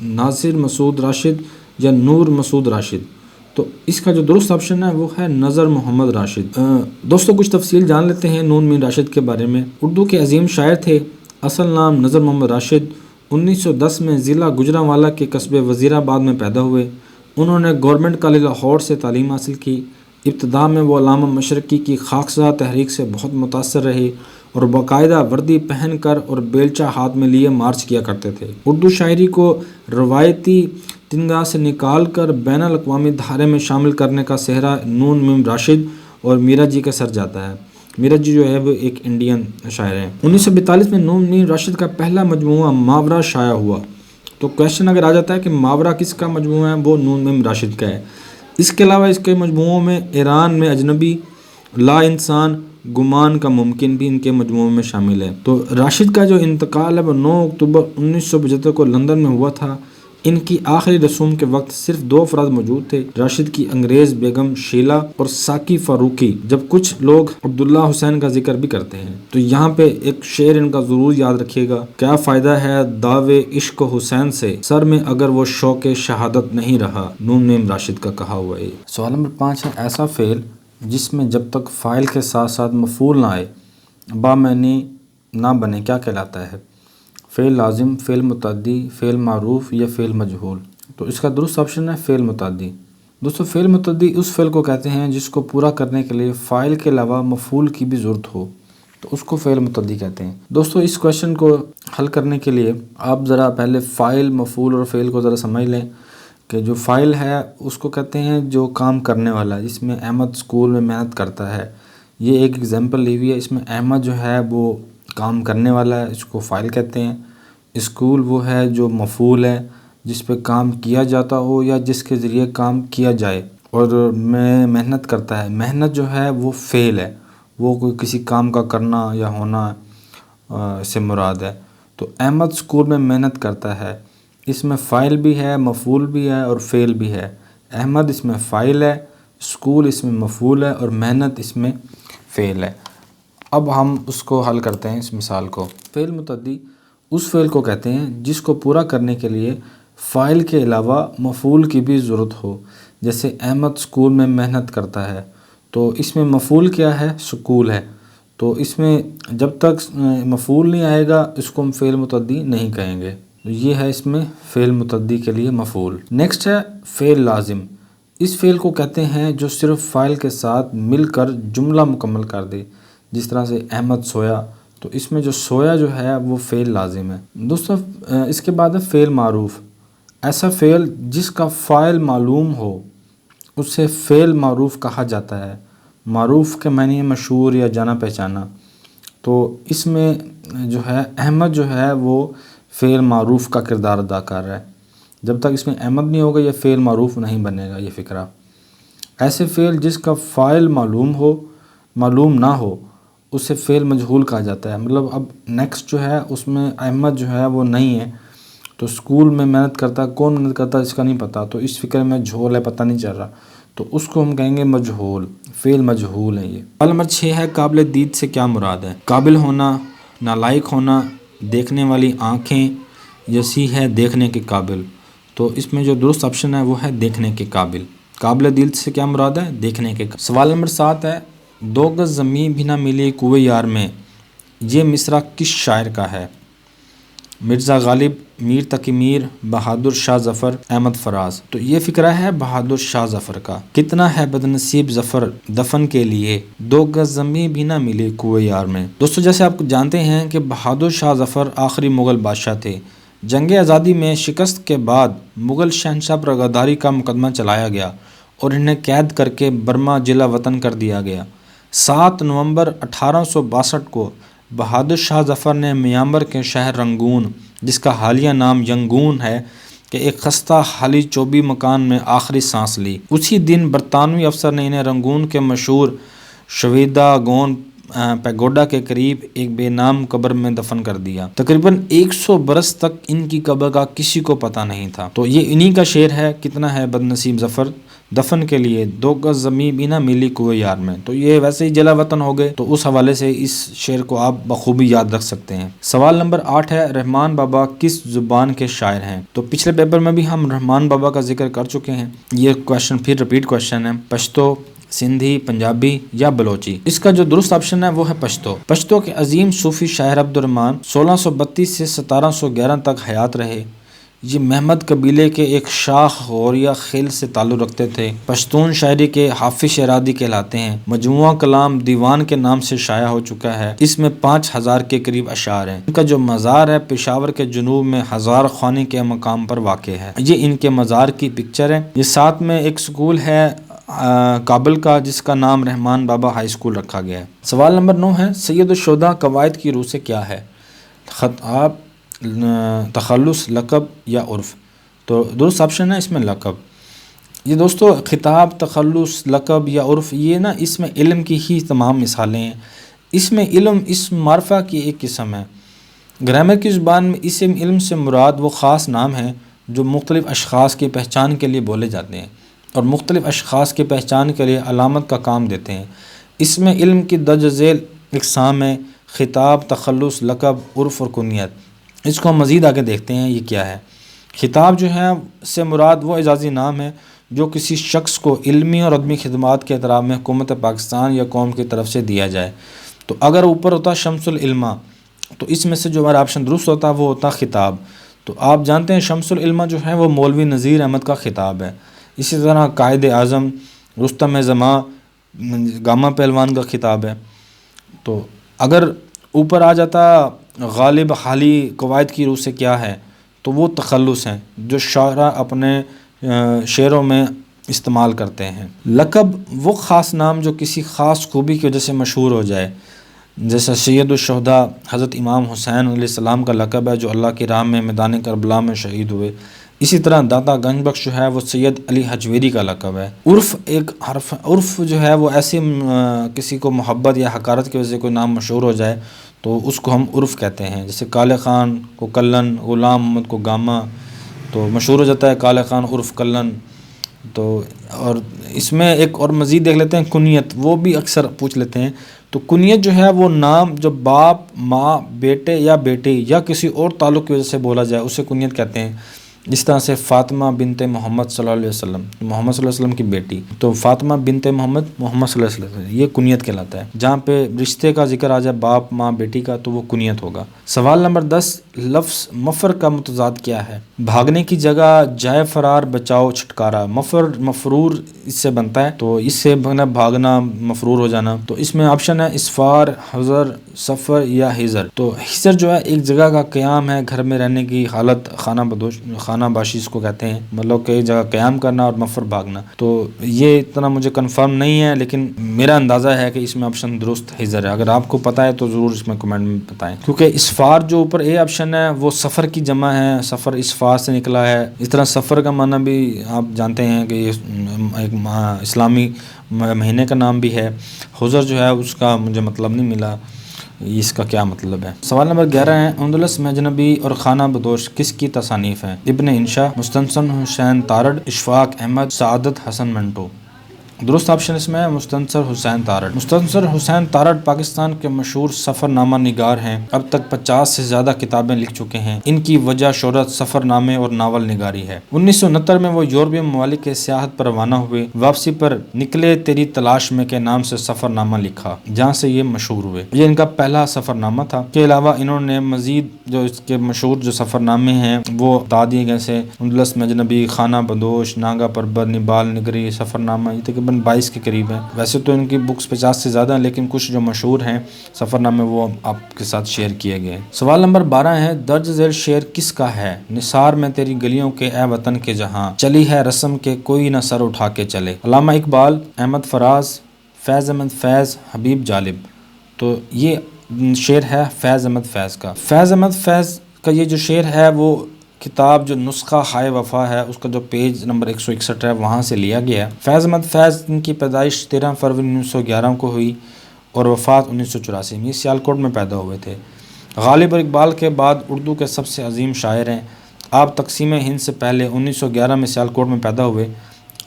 ناصر مسعود راشد یا نور مسعود راشد؟ تو اس کا جو درست آپشن ہے وہ ہے نظر محمد راشد۔ دوستو کچھ تفصیل جان لیتے ہیں نون مین راشد کے بارے میں۔ اردو کے عظیم شاعر تھے، اصل نام نظر محمد راشد۔ 1910 میں ضلع گوجرانوالہ کے قصبے وزیر آباد میں پیدا ہوئے۔ انہوں نے گورنمنٹ کالج لاہور سے تعلیم حاصل کی۔ ابتدا میں وہ علامہ مشرقی کی خاکسار تحریک سے بہت متاثر رہے اور باقاعدہ وردی پہن کر اور بیلچہ ہاتھ میں لیے مارچ کیا کرتے تھے۔ اردو شاعری کو روایتی تنگا سے نکال کر بین الاقوامی دھارے میں شامل کرنے کا سہرا نون میم راشد اور میرا جی کا سر جاتا ہے۔ میرا جی جو ہے وہ ایک انڈین شاعر ہیں۔ 1942 میں نون میم راشد کا پہلا مجموعہ ماورا شائع ہوا۔ تو کویشچن اگر آ جاتا ہے کہ ماورا کس کا مجموعہ ہے، وہ نون میم راشد کا ہے۔ اس کے علاوہ اس کے مجموعوں میں ایران میں اجنبی، لا انسان، گمان کا ممکن بھی ان کے مجموعوں میں شامل ہے۔ تو راشد کا جو انتقال ہے وہ 9 اکتوبر 1975 کو لندن میں ہوا تھا۔ ان کی آخری رسوم کے وقت صرف 2 افراد موجود تھے، راشد کی انگریز بیگم شیلا اور ساقی فاروقی، جب کچھ لوگ عبداللہ حسین کا ذکر بھی کرتے ہیں۔ تو یہاں پہ ایک شعر ان کا ضرور یاد رکھیے گا، کیا فائدہ ہے دعوے عشق حسین سے، سر میں اگر وہ شوق شہادت نہیں رہا، نون میم راشد کا کہا ہوا ہے۔ سوال نمبر 5 ہے، ایسا فعل جس میں جب تک فاعل کے ساتھ ساتھ مفعول نہ آئے بامعنی نہ بنے کیا کہلاتا ہے؟ فعل لازم، فعل متعدی، فعل معروف یا فعل مجہول؟ تو اس کا درست آپشن ہے فعل متعدی۔ دوستو فعل متعدی اس فعل کو کہتے ہیں جس کو پورا کرنے کے لیے فاعل کے علاوہ مفعول کی بھی ضرورت ہو، تو اس کو فعل متعدی کہتے ہیں۔ دوستو اس کویشچن کو حل کرنے کے لیے آپ ذرا پہلے فاعل، مفعول اور فعل کو ذرا سمجھ لیں کہ جو فاعل ہے اس کو کہتے ہیں جو کام کرنے والا ہے، جس میں احمد اسکول میں محنت کرتا ہے۔ یہ ایک ایگزامپل لی ہوئی ہے، اس میں احمد جو ہے وہ کام کرنے والا ہے، اس کو فاعل کہتے ہیں۔ اسکول وہ ہے جو مفعول ہے، جس پہ کام کیا جاتا ہو یا جس کے ذریعے کام کیا جائے، اور میں محنت کرتا ہے، محنت جو ہے وہ فعل ہے، وہ کوئی کسی کام کا کرنا یا ہونا سے مراد ہے۔ تو احمد اسکول میں محنت کرتا ہے، اس میں فاعل بھی ہے، مفعول بھی ہے اور فعل بھی ہے۔ احمد اس میں فاعل ہے، اسکول اس میں مفعول ہے اور محنت اس میں فعل ہے۔ اب ہم اس کو حل کرتے ہیں اس مثال کو۔ فعل متعدی اس فعل کو کہتے ہیں جس کو پورا کرنے کے لیے فاعل کے علاوہ مفعول کی بھی ضرورت ہو، جیسے احمد اسکول میں محنت کرتا ہے، تو اس میں مفعول کیا ہے؟ سکول ہے۔ تو اس میں جب تک مفعول نہیں آئے گا اس کو ہم فعل متعدی نہیں کہیں گے۔ یہ ہے اس میں فعل متعدی کے لیے مفعول۔ نیکسٹ ہے فعل لازم۔ اس فعل کو کہتے ہیں جو صرف فاعل کے ساتھ مل کر جملہ مکمل کر دے، جس طرح سے احمد سویا، تو اس میں جو سویا جو ہے وہ فعل لازم ہے۔ دوستو اس کے بعد ہے فعل معروف۔ ایسا فعل جس کا فاعل معلوم ہو اسے فعل معروف کہا جاتا ہے۔ معروف کے معنی ہے مشہور یا جانا پہچانا۔ تو اس میں جو ہے احمد جو ہے وہ فعل معروف کا کردار ادا کر رہا ہے۔ جب تک اس میں احمد نہیں ہوگا یہ فعل معروف نہیں بنے گا، یہ فکرہ۔ ایسے فعل جس کا فاعل معلوم نہ ہو اسے فعل مجہول کہا جاتا ہے۔ مطلب اب نیکسٹ جو ہے اس میں احمد جو ہے وہ نہیں ہے، تو اسکول میں محنت کرتا، کون محنت کرتا اس کا نہیں پتہ، تو اس فکر میں جھول ہے، پتہ نہیں چل رہا، تو اس کو ہم کہیں گے مجہول، فعل مجہول ہے یہ۔ سوال نمبر 6 ہے، قابل دید سے کیا مراد ہے؟ قابل ہونا، نالائق ہونا، دیکھنے والی آنکھیں، یا سی ہے دیکھنے کے قابل؟ تو اس میں جو درست آپشن ہے وہ ہے دیکھنے کے قابل۔ قابل دید سے کیا مراد ہے؟ دیکھنے کے قابل۔ سوال نمبر 7 ہے، 2 گز زمین بھی نہ ملی کوئے یار میں، یہ مصرع کس شاعر کا ہے؟ مرزا غالب، میر تقی میر، بہادر شاہ ظفر، احمد فراز؟ تو یہ فکرہ ہے بہادر شاہ ظفر کا۔ کتنا ہے بدنصیب ظفر دفن کے لیے، 2 گز زمین بھی نہ ملی کوئے یار میں۔ دوستو جیسے آپ جانتے ہیں کہ بہادر شاہ ظفر آخری مغل بادشاہ تھے۔ جنگ آزادی میں شکست کے بعد مغل شہنشاہ پر غداری کا مقدمہ چلایا گیا اور انہیں قید کر کے برما جلا وطن کر دیا گیا۔ 7 نومبر 1862 کو بہادر شاہ ظفر نے میانمار کے شہر رنگون، جس کا حالیہ نام ینگون ہے، کہ ایک خستہ خالی چوبی مکان میں آخری سانس لی۔ اسی دن برطانوی افسر نے انہیں رنگون کے مشہور شویدا گون پیگوڈا کے قریب ایک بے نام قبر میں دفن کر دیا۔ تقریباً 100 برس تک ان کی قبر کا کسی کو پتہ نہیں تھا۔ تو یہ انہی کا شعر ہے، کتنا ہے بدنصیب ظفر دفن کے لیے 2 گز زمیں بھی نہ ملی کوئے یار میں. تو یہ ویسے ہی جلا وطن ہو گئے، تو اس حوالے سے اس شعر کو آپ بخوبی یاد رکھ سکتے ہیں. سوال نمبر 8 ہے رحمان بابا کس زبان کے شاعر ہیں؟ تو پچھلے پیپر میں بھی ہم رحمان بابا کا ذکر کر چکے ہیں. یہ کویشچن پھر رپیٹ کویشچن ہے. پشتو، سندھی، پنجابی یا بلوچی؟ اس کا جو درست آپشن ہے وہ ہے پشتو. پشتو کے عظیم صوفی شاعر عبد الرحمن 1632 سے 1711 تک حیات رہے. یہ محمد قبیلے کے ایک شاخ غوریہ خیل سے تعلق رکھتے تھے. پشتون شاعری کے حافظ شیرازی کہلاتے ہیں. مجموعہ کلام دیوان کے نام سے شائع ہو چکا ہے. اس میں 5000 کے قریب اشعار ہیں. ان کا جو مزار ہے پشاور کے جنوب میں ہزار خوانی کے مقام پر واقع ہے. یہ ان کے مزار کی پکچر ہے. یہ ساتھ میں ایک سکول ہے کابل کا جس کا نام رحمان بابا ہائی اسکول رکھا گیا ہے. سوال نمبر 9 ہے سید الشہداء قواعد کی روح سے کیا ہے؟ خطاب، تخلص، لقب یا عرف؟ تو درست آپشن ہے اس میں لقب. یہ دوستو خطاب، تخلص، لقب یا عرف یہ نا اس میں علم کی ہی تمام مثالیں ہیں. اس میں علم اسم معرفہ کی ایک قسم ہے. گرامر کی زبان میں اسم علم سے مراد وہ خاص نام ہیں جو مختلف اشخاص کی پہچان کے لیے بولے جاتے ہیں اور مختلف اشخاص کی پہچان کے لیے علامت کا کام دیتے ہیں. اس میں علم کی درج ذیل اقسام ہے: خطاب، تخلص، لقب، عرف اور کنیت. اس کو ہم مزید آگے دیکھتے ہیں یہ کیا ہے. خطاب جو ہے سے مراد وہ اعزازی نام ہے جو کسی شخص کو علمی اور ادبی خدمات کے اعتراف میں حکومت پاکستان یا قوم کی طرف سے دیا جائے. تو اگر اوپر ہوتا شمس العلماء تو اس میں سے جو ہمارا آپشن درست ہوتا وہ ہوتا خطاب. تو آپ جانتے ہیں شمس العلماء جو ہے وہ مولوی نذیر احمد کا خطاب ہے. اسی طرح قائد اعظم رستم زماں گاما پہلوان کا خطاب ہے. تو اگر اوپر آ جاتا غالب حالی قواعد کی روح سے کیا ہے تو وہ تخلص ہیں جو شاعرہ اپنے شعروں میں استعمال کرتے ہیں. لقب وہ خاص نام جو کسی خاص خوبی کی وجہ سے مشہور ہو جائے، جیسا سید الشہداء حضرت امام حسین علیہ السلام کا لقب ہے جو اللہ کی راہ میں میدان کربلا میں شہید ہوئے. اسی طرح داتا گنج بخش جو ہے وہ سید علی حجویری کا لقب ہے. عرف ایک حرف، عرف جو ہے وہ ایسی کسی کو محبت یا حقارت کی وجہ سے کوئی نام مشہور ہو جائے تو اس کو ہم عرف کہتے ہیں. جیسے کالے خان کو کلن، غلام محمد کو گاما، تو مشہور ہو جاتا ہے کالے خان عرف کلن. تو اور اس میں ایک اور مزید دیکھ لیتے ہیں کنیت، وہ بھی اکثر پوچھ لیتے ہیں. تو کنیت جو ہے وہ نام جو باپ، ماں، بیٹے یا بیٹی یا کسی اور تعلق کی وجہ سے بولا جائے اسے کنیت کہتے ہیں. جس طرح سے فاطمہ بنت محمد صلی اللہ علیہ وسلم، محمد صلی اللہ علیہ وسلم کی بیٹی، تو فاطمہ بنت محمد، محمد صلی اللہ علیہ وسلم، یہ کنیت کہلاتا ہے. جہاں پہ رشتے کا ذکر آ جائے باپ، ماں، بیٹی کا تو وہ کنیت ہوگا. سوال نمبر 10 لفظ مفر کا متضاد کیا ہے؟ بھاگنے کی جگہ، جائے فرار، بچاؤ، چھٹکارا. مفر مفرور اس سے بنتا ہے، تو اس سے بھاگنا، مفرور ہو جانا. تو اس میں آپشن ہے اسفار، حضر، سفر یا حضر. تو حضر جو ہے ایک جگہ کا قیام ہے، گھر میں رہنے کی حالت، خانہ باشی اس کو کہتے ہیں، مطلب کہ ایک جگہ قیام کرنا. اور مفر بھاگنا. تو یہ اتنا مجھے کنفرم نہیں ہے لیکن میرا اندازہ ہے کہ اس میں آپشن درست حضر ہے. اگر آپ کو پتہ ہے تو ضرور اس میں کمنٹ میں بتائیں. کیونکہ اسفار جو اوپر اے آپشن ہے وہ سفر کی جمع ہے، سفر اسفار سے نکلا ہے. اس طرح سفر کا معنی بھی آپ جانتے ہیں کہ ایک اسلامی مہینے کا نام بھی ہے. حضر جو ہے اس کا مجھے مطلب نہیں ملا، اس کا کیا مطلب ہے. سوال نمبر 11 ہے اندلس میں اجنبی اور خانہ بدوش کس کی تصانیف ہیں؟ ابن انشا، مستنصر حسین تارڑ، اشفاق احمد، سعادت حسن منٹو. درست آپشن اس میں ہے مستنصر حسین تارڑ. مستنصر حسین تارڑ پاکستان کے مشہور سفر نامہ نگار ہیں. اب تک 50 سے زیادہ کتابیں لکھ چکے ہیں. ان کی وجہ شہرت سفر نامے اور ناول نگاری ہے. 1969 میں وہ یورپی ممالک کے سیاحت پر روانہ ہوئے. واپسی پر نکلے تیری تلاش میں کے نام سے سفر نامہ لکھا جہاں سے یہ مشہور ہوئے. یہ ان کا پہلا سفر نامہ تھا. کے علاوہ انہوں نے مزید جو اس کے مشہور جو سفر نامے ہیں وہ بتا دیے گئے سے اندلس میں اجنبی، خانہ بدوش، ناگا پربت، نبال نگری، سفر نامہ، یہ تقریباً 22 کے قریب ہیں. ویسے تو ان کی بکس 50 سے زیادہ ہیں لیکن کچھ جو مشہور ہیں سفر نامے وہ آپ کے ساتھ شیئر کیے گئے ہیں. سوال نمبر 12 ہے درج ذیل شعر کس کا ہے؟ نثار میں تیری گلیوں کے اے وطن کے جہاں، چلی ہے رسم کے کوئی نہ سر اٹھا کے چلے. علامہ اقبال، احمد فراز، فیض احمد فیض، حبیب جالب. تو یہ شعر ہے فیض احمد فیض کا. فیض احمد فیض کا یہ جو شعر ہے وہ کتاب جو نسخہ ہائے وفا ہے اس کا جو پیج نمبر 161 ہے وہاں سے لیا گیا ہے. فیض احمد فیض ان کی پیدائش 13 فروری 1911 کو ہوئی اور وفات 1984 میں. سیالکوٹ میں پیدا ہوئے تھے. غالب اور اقبال کے بعد اردو کے سب سے عظیم شاعر ہیں. آپ تقسیم ہند سے پہلے 1911 میں سیالکوٹ میں پیدا ہوئے.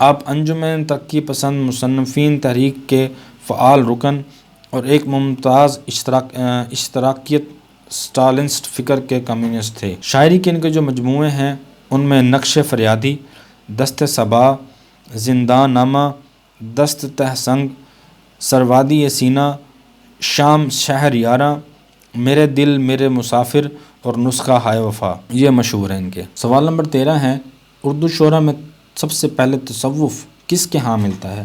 آپ انجمن ترقی پسند مصنفین تحریک کے فعال رکن اور ایک ممتاز اشتراکیت اسٹالنسٹ فکر کے کمیونسٹ تھے۔ شاعری کے ان کے جو مجموعے ہیں ان میں نقش فریادی، دست صبا، زنداں نامہ، دست تہ سنگ، سروادی سینہ، شام شہر یاراں، میرے دل میرے مسافر اور نسخہ ہائے وفا، یہ مشہور ہیں ان کے۔ سوال نمبر 13 ہے، اردو شعراء میں سب سے پہلے تصوف کس کے ہاں ملتا ہے؟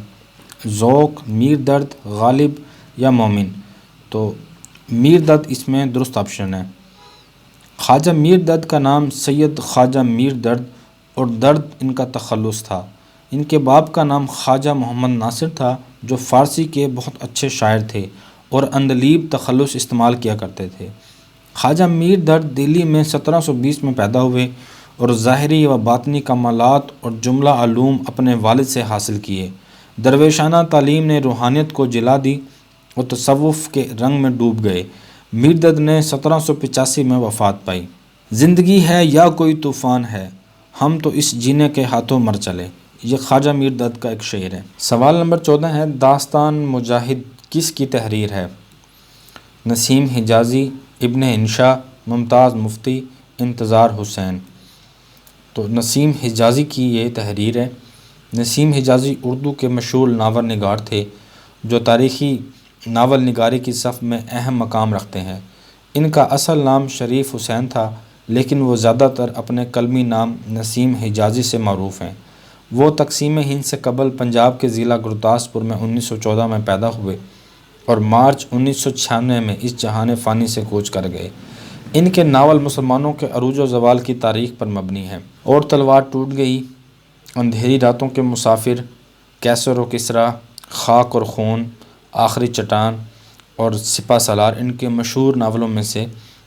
ذوق، میر درد، غالب یا مومن؟ تو میر درد اس میں درست آپشن ہے۔ خواجہ میر درد کا نام سید خواجہ میر درد اور درد ان کا تخلص تھا۔ ان کے باپ کا نام خواجہ محمد ناصر تھا جو فارسی کے بہت اچھے شاعر تھے اور اندلیب تخلص استعمال کیا کرتے تھے۔ خواجہ میر درد دہلی میں 1720 میں پیدا ہوئے اور ظاہری و باطنی کمالات اور جملہ علوم اپنے والد سے حاصل کیے۔ درویشانہ تعلیم نے روحانیت کو جلا دی اور تصوف کے رنگ میں ڈوب گئے۔ میر درد نے 1785 میں وفات پائی۔ زندگی ہے یا کوئی طوفان ہے، ہم تو اس جینے کے ہاتھوں مر چلے، یہ خواجہ میر درد کا ایک شعر ہے۔ سوال نمبر 14 ہے، داستان مجاہد کس کی تحریر ہے؟ نسیم حجازی، ابن انشا، ممتاز مفتی، انتظار حسین؟ تو نسیم حجازی کی یہ تحریر ہے۔ نسیم حجازی اردو کے مشہور ناول نگار تھے جو تاریخی ناول نگاری کی صف میں اہم مقام رکھتے ہیں۔ ان کا اصل نام شریف حسین تھا لیکن وہ زیادہ تر اپنے قلمی نام نسیم حجازی سے معروف ہیں۔ وہ تقسیم ہند سے قبل پنجاب کے ضلع گرداسپور میں 1914 میں پیدا ہوئے اور مارچ 1996 میں اس جہان فانی سے کوچ کر گئے۔ ان کے ناول مسلمانوں کے عروج و زوال کی تاریخ پر مبنی ہیں۔ اور تلوار ٹوٹ گئی، اندھیری راتوں کے مسافر، کیسر و کسریٰ، خاک اور خون، آخری چٹان اور سپہ سالار ان کے مشہور ناولوں میں سے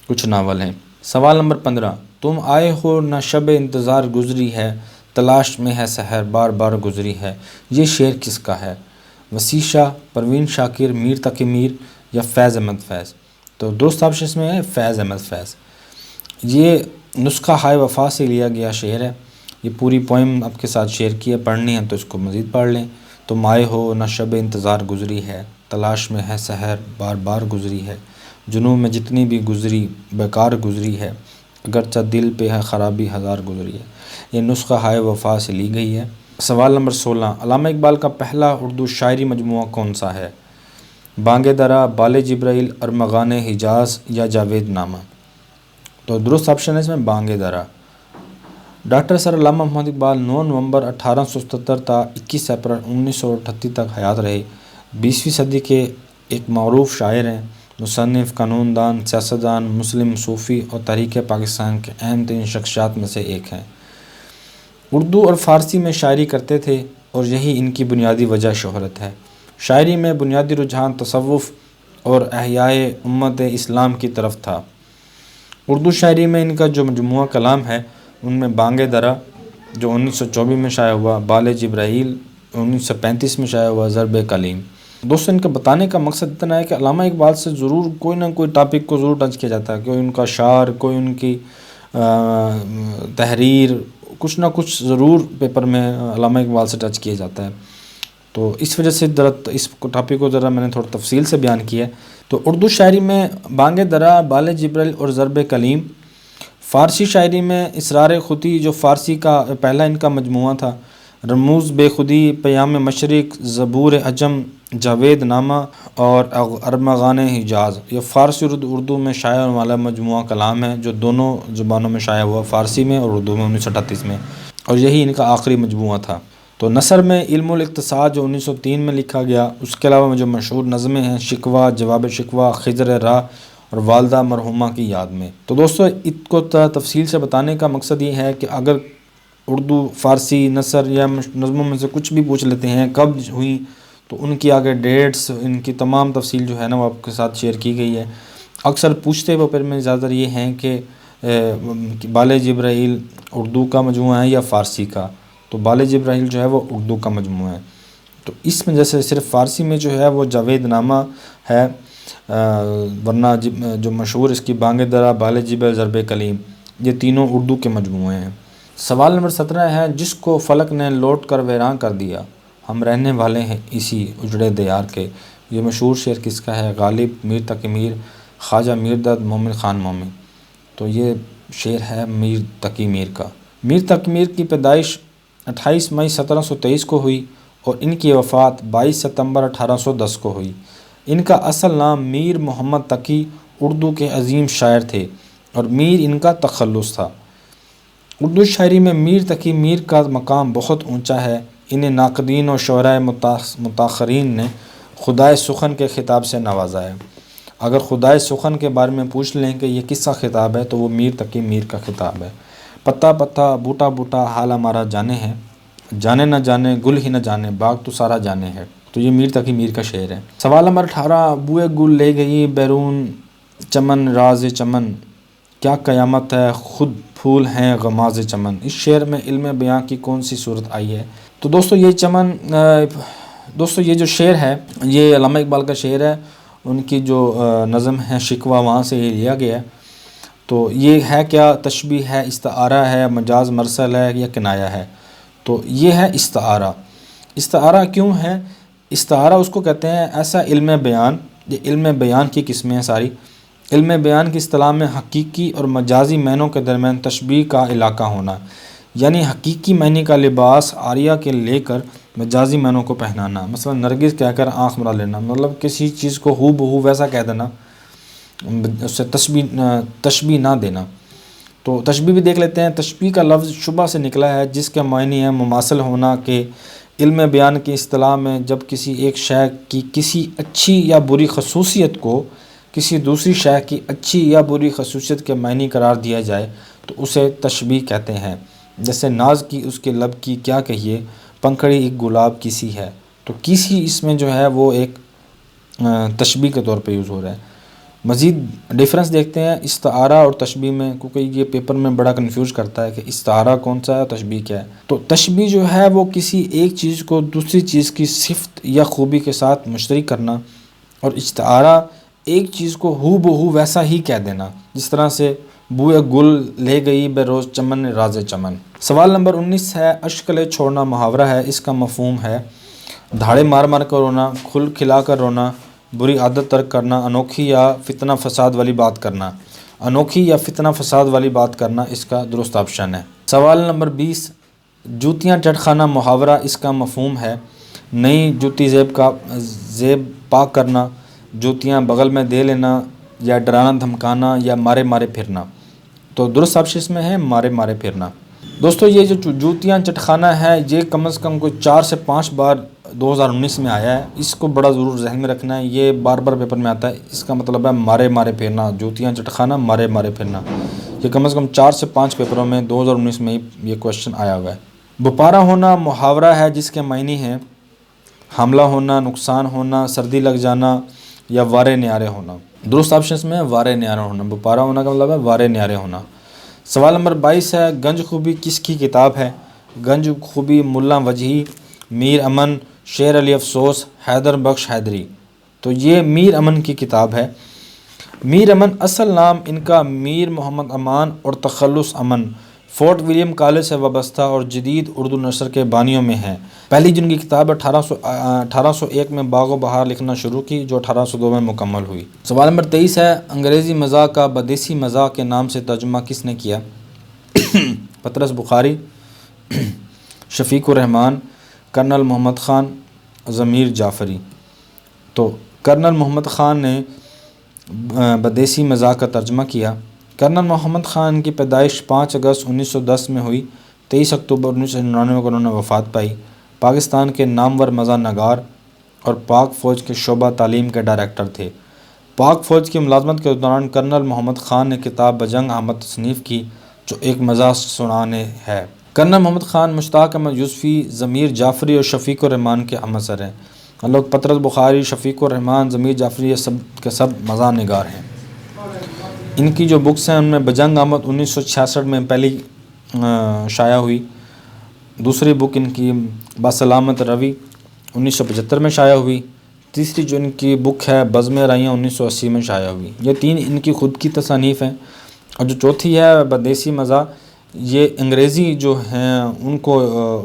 کچھ ناول ہیں۔ سوال نمبر 15، تم آئے ہو نہ شب انتظار گزری ہے، تلاش میں ہے سحر بار بار گزری ہے، یہ شعر کس کا ہے؟ وسیع شاہ، پروین شاکر، میر تقی میر یا فیض احمد فیض؟ تو درست آپشن اس میں ہے فیض احمد فیض۔ یہ نسخہ ہائے وفا سے لیا گیا شعر ہے۔ یہ پوری پوئم آپ کے ساتھ شیئر کی ہے، پڑھنی ہے تو اس کو مزید پڑھ لیں۔ تم آئے ہو نہ شب انتظار گزری ہے، تلاش میں ہے سحر بار بار گزری ہے، جنوں میں جتنی بھی گزری بیکار گزری ہے، اگرچہ دل پہ ہے خرابی ہزار گزری ہے۔ یہ نسخہ ہائے وفا سے لی گئی ہے۔ سوال نمبر 16، علامہ اقبال کا پہلا اردو شاعری مجموعہ کون سا ہے؟ بانگ درا، بال جبرائیل، ارمغان حجاز یا جاوید نامہ؟ تو درست آپشن ہے اس میں بانگ درا۔ ڈاکٹر سر علامہ محمد اقبال 9 نومبر 1877 تا 21 اپریل 1938 تک حیات رہے۔ 20ویں صدی کے ایک معروف شاعر ہیں، مصنف، قانون دان، سیاستدان، مسلم صوفی اور تحریک پاکستان کے اہم ترین شخصیات میں سے ایک ہیں۔ اردو اور فارسی میں شاعری کرتے تھے اور یہی ان کی بنیادی وجہ شہرت ہے۔ شاعری میں بنیادی رجحان تصوف اور احیاء امت اسلام کی طرف تھا۔ اردو شاعری میں ان کا جو مجموعہ کلام ہے ان میں بانگ درا جو 1924 میں شائع ہوا، بال جبرائیل 1935 میں شائع ہوا، ضرب کلیم۔ دوستوں، ان کا بتانے کا مقصد اتنا ہے کہ علامہ اقبال سے ضرور کوئی نہ کوئی ٹاپک کو ضرور ٹچ کیا جاتا ہے، کوئی ان کا شعر، کوئی ان کی تحریر، کچھ نہ کچھ ضرور پیپر میں علامہ اقبال سے ٹچ کیا جاتا ہے۔ تو اس وجہ سے اس ٹاپک کو ذرا میں نے تھوڑا تفصیل سے بیان کیا ہے۔ تو اردو شاعری میں بانگ درا، بال جبرائیل اور ضرب کلیم۔ فارسی شاعری میں اسرار خودی جو فارسی کا پہلا ان کا مجموعہ تھا، رموز بے خودی، پیام مشرق، زبور عجم، جاوید نامہ اور ارمغان حجاز، یہ فارسی اور اردو میں شائع ہونے والا مجموعہ کلام ہے جو دونوں زبانوں میں شائع ہوا، فارسی میں اور اردو میں 1938 میں، اور یہی ان کا آخری مجموعہ تھا۔ تو نثر میں علم الاقتصاد جو 1903 میں لکھا گیا، اس کے علاوہ جو مشہور نظمیں ہیں شکوہ، جواب شکوہ، خضر راہ اور والدہ مرحومہ کی یاد میں۔ تو دوستو، اس کو تفصیل سے بتانے کا مقصد یہ ہے کہ اگر اردو، فارسی، نثر یا نظموں میں سے کچھ بھی پوچھ لیتے ہیں کب ہوئی، تو ان کی آگے ڈیٹس، ان کی تمام تفصیل جو ہے نا وہ آپ کے ساتھ شیئر کی گئی ہے۔ اکثر پوچھتے وہ پھر میں زیادہ تر یہ ہیں کہ بال جبرائیل اردو کا مجموعہ ہے یا فارسی کا؟ تو بال جبرائیل جو ہے وہ اردو کا مجموعہ ہے۔ تو اس میں جیسے صرف فارسی میں جو ہے وہ جاوید نامہ ہے، ورنہ جو مشہور اس کی بانگ درا، بال جبرائیل، ضرب کلیم، یہ تینوں اردو کے مجموعے ہیں۔ سوال نمبر 17 ہے، جس کو فلک نے لوٹ کر ویراں کر دیا، ہم رہنے والے ہیں اسی اجڑے دیار کے۔ یہ مشہور شعر کس کا ہے؟ غالب، میر تقی میر، خواجہ میرداد، مومن خان مومن۔ تو یہ شعر ہے میر تقی میر کا۔ میر تقی میر کی پیدائش 28 مئی 1723 کو ہوئی اور ان کی وفات 22 ستمبر 1810 کو ہوئی۔ ان کا اصل نام میر محمد تقی اردو کے عظیم شاعر تھے اور میر ان کا تخلص تھا۔ اردو شاعری میں میر تقی میر کا مقام بہت اونچا ہے۔ انہیں ناقدین اور شعراء متاخرین نے خدائے سخن کے خطاب سے نوازا ہے۔ اگر خدائے سخن کے بارے میں پوچھ لیں کہ یہ کس کا خطاب ہے تو وہ میر تقی میر کا خطاب ہے۔ پتا پتا بوٹا بوٹا حال ہمارا جانے ہے، جانے نہ جانے گل ہی نہ جانے باغ تو سارا جانے ہے۔ تو یہ میر تقی میر کا شعر ہے۔ سوال نمبر 18، بوئے گل لے گئی بیرون چمن راز چمن، کیا قیامت ہے خود پھول ہیں غماز چمن۔ اس شعر میں علم بیان کی کون سی صورت آئی ہے؟ تو دوستو یہ جو شعر ہے یہ علامہ اقبال کا شعر ہے۔ ان کی جو نظم ہے شکوہ، وہاں سے یہ لیا گیا ہے۔ تو یہ ہے کیا؟ تشبیہ ہے، استعارہ ہے، مجاز مرسل ہے یا کنایہ ہے؟ تو یہ ہے استعارہ۔ استعارہ کیوں ہے؟ استعارہ اس کو کہتے ہیں ایسا علم بیان، یہ علم بیان کی قسمیں ہیں ساری۔ علم بیان کی اصطلاح میں حقیقی اور مجازی معنوں کے درمیان تشبیہ کا علاقہ ہونا، یعنی حقیقی معنی کا لباس عاریہ کے لے کر مجازی معنوں کو پہنانا۔ مثلا نرگس کہہ کر آنکھ مرا لینا، مطلب کسی چیز کو ہو بہو ویسا کہہ دینا، اس سے تشبیہ نہ دینا۔ تو تشبیہ بھی دیکھ لیتے ہیں۔ تشبیہ کا لفظ شبہ سے نکلا ہے جس کے معنی ہے مماثل ہونا کے علم بیان کی اصطلاح میں جب کسی ایک شے کی کسی اچھی یا بری خصوصیت کو کسی دوسری شے کی اچھی یا بری خصوصیت کے معنی قرار دیا جائے تو اسے تشبیہ کہتے ہیں۔ جیسے ناز کی اس کے لب کی کیا کہیے، پنکھڑی ایک گلاب کسی ہے۔ تو کسی اس میں جو ہے وہ ایک تشبیہ کے طور پہ یوز ہو رہا ہے۔ مزید ڈیفرنس دیکھتے ہیں استعارہ اور تشبیہ میں، کیونکہ یہ پیپر میں بڑا کنفیوز کرتا ہے کہ استعارہ کون سا ہے اور تشبیہ کیا ہے۔ تو تشبیہ جو ہے وہ کسی ایک چیز کو دوسری چیز کی صفت یا خوبی کے ساتھ مشترک کرنا، اور استعارہ ایک چیز کو ہو بہو ویسا ہی کہہ دینا، جس طرح سے بوئے گل لے گئی بے روز چمن راز چمن۔ سوال نمبر 19 ہے، اشکلے چھوڑنا محاورہ ہے، اس کا مفہوم ہے دھاڑے مار مار کر رونا، کھل کھلا کر رونا، بری عادت ترک کرنا، انوکھی یا فتنہ فساد والی بات کرنا۔ انوکھی یا فتنہ فساد والی بات کرنا اس کا درست آپشن ہے۔ سوال نمبر 20، جوتیاں چٹخانا محاورہ، اس کا مفہوم ہے نئی جوتی زیب پاک کرنا، جوتیاں بغل میں دے لینا، یا ڈرانا دھمکانا، یا مارے مارے پھرنا۔ تو درست آپشن اس میں ہے مارے مارے پھرنا۔ دوستو یہ جو جوتیاں چٹخانہ ہے یہ کم از کم کوئی 4 سے 5 بار 2019 میں آیا ہے، اس کو بڑا ضرور ذہن میں رکھنا ہے، یہ بار بار پیپر میں آتا ہے۔ اس کا مطلب ہے مارے مارے پھرنا، جوتیاں چٹخانہ مارے مارے پھرنا۔ یہ کم از کم 4 سے 5 پیپروں میں 2019 میں یہ کوشچن آیا ہوا ہے۔ بپارا ہونا محاورہ ہے جس کے معنی ہیں حاملہ ہونا، نقصان ہونا، سردی لگ جانا، یا وارے نیارے ہونا۔ درست آپشنس میں ہے وارے نیارے ہونا۔ بپارا ہونا کا مطلب ہے وارے نیارے ہونا۔ سوال نمبر 22 ہے، گنج خوبی کس کی کتاب ہے؟ گنج خوبی ملا وجہی، میر امن، شیر علی افسوس، حیدر بخش حیدری۔ تو یہ میر امن کی کتاب ہے۔ میر امن اصل نام ان کا میر محمد امان اور تخلص امن فورٹ ولیم کالج سے وابستہ اور جدید اردو نثر کے بانیوں میں ہیں۔ پہلی جن کی کتاب 1801 میں باغ و بہار لکھنا شروع کی جو 1802 میں مکمل ہوئی۔ سوال نمبر 23 ہے، انگریزی مزاح کا بدیسی مزاح کے نام سے ترجمہ کس نے کیا؟ پطرس بخاری، شفیق الرحمان، کرنل محمد خان، ضمیر جعفری۔ تو کرنل محمد خان نے بدیسی مزاح کا ترجمہ کیا۔ کرنل محمد خان کی پیدائش 5 اگست 1910 میں ہوئی۔ 23 اکتوبر 1999 کو انہوں نے وفات پائی۔ پاکستان کے نامور مزاح نگار اور پاک فوج کے شعبہ تعلیم کے ڈائریکٹر تھے۔ پاک فوج کی ملازمت کے دوران کرنل محمد خان نے کتاب بجنگ آمد تصنیف کی جو ایک مزاح سنانے ہے۔ کرنل محمد خان مشتاق احمد یوسفی، ضمیر جعفری اور شفیق الرحمان کے عنصر ہیں۔ ہم لوگ پطرس بخاری، شفیق الرحمان، ضمیر جعفری یہ سب کے سب مزاح نگار ہیں۔ ان کی جو بکس ہیں ان میں بجنگ آمد 1966 میں پہلی شائع ہوئی۔ دوسری بک ان کی باسلامت روی 1975 میں شائع ہوئی۔ تیسری جو ان کی بک ہے بزم رائیاں 1980 میں شائع ہوئی۔ یہ 3 ان کی خود کی تصانیف ہیں، اور جو چوتھی ہے بدیسی مزاح یہ انگریزی جو ہیں ان کو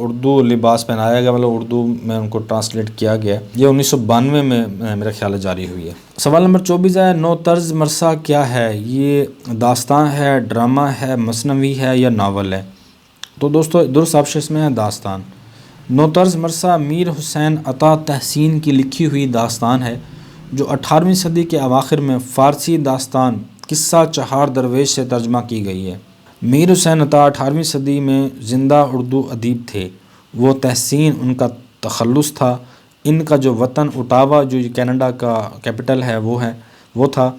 اردو لباس پہنایا گیا، مطلب اردو میں ان کو ٹرانسلیٹ کیا گیا. یہ 1992 میں میرا خیال ہے جاری ہوئی ہے. سوال نمبر 24 ہے، نو طرز مرثا کیا ہے؟ یہ داستان ہے، ڈرامہ ہے، مثنوی ہے یا ناول ہے؟ تو دوستو درست آپشن اس میں ہے داستان. نو طرز مرثا میر حسین عطا تحسین کی لکھی ہوئی داستان ہے جو 18ویں صدی کے اواخر میں فارسی داستان قصہ چہار درویش سے ترجمہ کی گئی ہے. میر حسین عطا 18ویں صدی میں زندہ اردو ادیب تھے. وہ تحسین ان کا تخلص تھا. ان کا جو وطن اٹاوا جو کینیڈا کا کیپٹل ہے وہ تھا،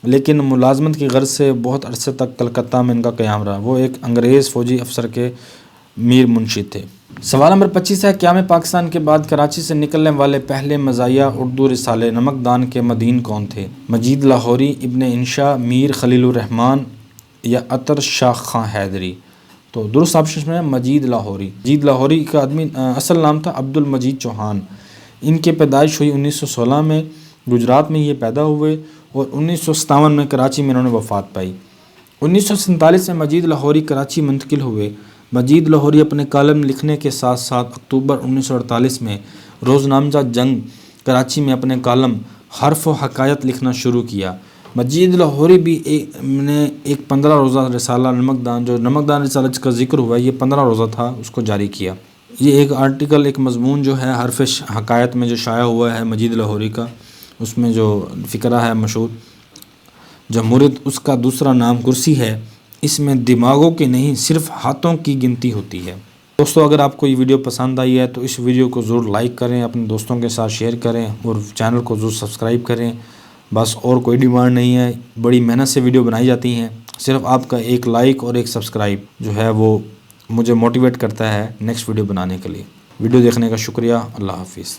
لیکن ملازمت کی غرض سے بہت عرصے تک کلکتہ میں ان کا قیام رہا. وہ ایک انگریز فوجی افسر کے میر منشی تھے. سوال نمبر 25 ہے، قیام پاکستان کے بعد کراچی سے نکلنے والے پہلے مزاحیہ اردو رسالے نمکدان کے مدین کون تھے؟ مجید لاہوری، ابن انشا، میر خلیل الرحمن یا عطر شاہ خاں حیدری؟ تو درست آپشن میں مجید لاہوری. مجید لاہوری کا اصل نام تھا عبد المجید چوہان. ان کی پیدائش ہوئی 1916 میں، گجرات میں یہ پیدا ہوئے اور 1957 میں کراچی میں انہوں نے وفات پائی. 1947 میں مجید لاہوری کراچی منتقل ہوئے. مجید لاہوری اپنے کالم لکھنے کے ساتھ ساتھ اکتوبر 1948 میں روزنامہ جنگ کراچی میں اپنے کالم حرف و حکایت لکھنا شروع کیا. مجید لاہوری بھی نے ایک 15 روزہ رسالہ نمکدان، جو نمکدان رسالہ جس کا ذکر ہوا ہے یہ 15 روزہ تھا، اس کو جاری کیا. یہ ایک آرٹیکل، ایک مضمون جو ہے حرف حکایت میں جو شائع ہوا ہے مجید لاہوری کا، اس میں جو فقرہ ہے مشہور، جمہوریت اس کا دوسرا نام کرسی ہے، اس میں دماغوں کی نہیں صرف ہاتھوں کی گنتی ہوتی ہے. دوستو اگر آپ کو یہ ویڈیو پسند آئی ہے تو اس ویڈیو کو ضرور لائک کریں، اپنے دوستوں کے ساتھ شیئر کریں اور چینل کو ضرور سبسکرائب کریں. بس اور کوئی ڈیمانڈ نہیں ہے، بڑی محنت سے ویڈیو بنائی جاتی ہیں، صرف آپ کا ایک لائک اور ایک سبسکرائب جو ہے وہ مجھے موٹیویٹ کرتا ہے نیکسٹ ویڈیو بنانے کے لیے. ویڈیو دیکھنے کا شکریہ. اللہ حافظ.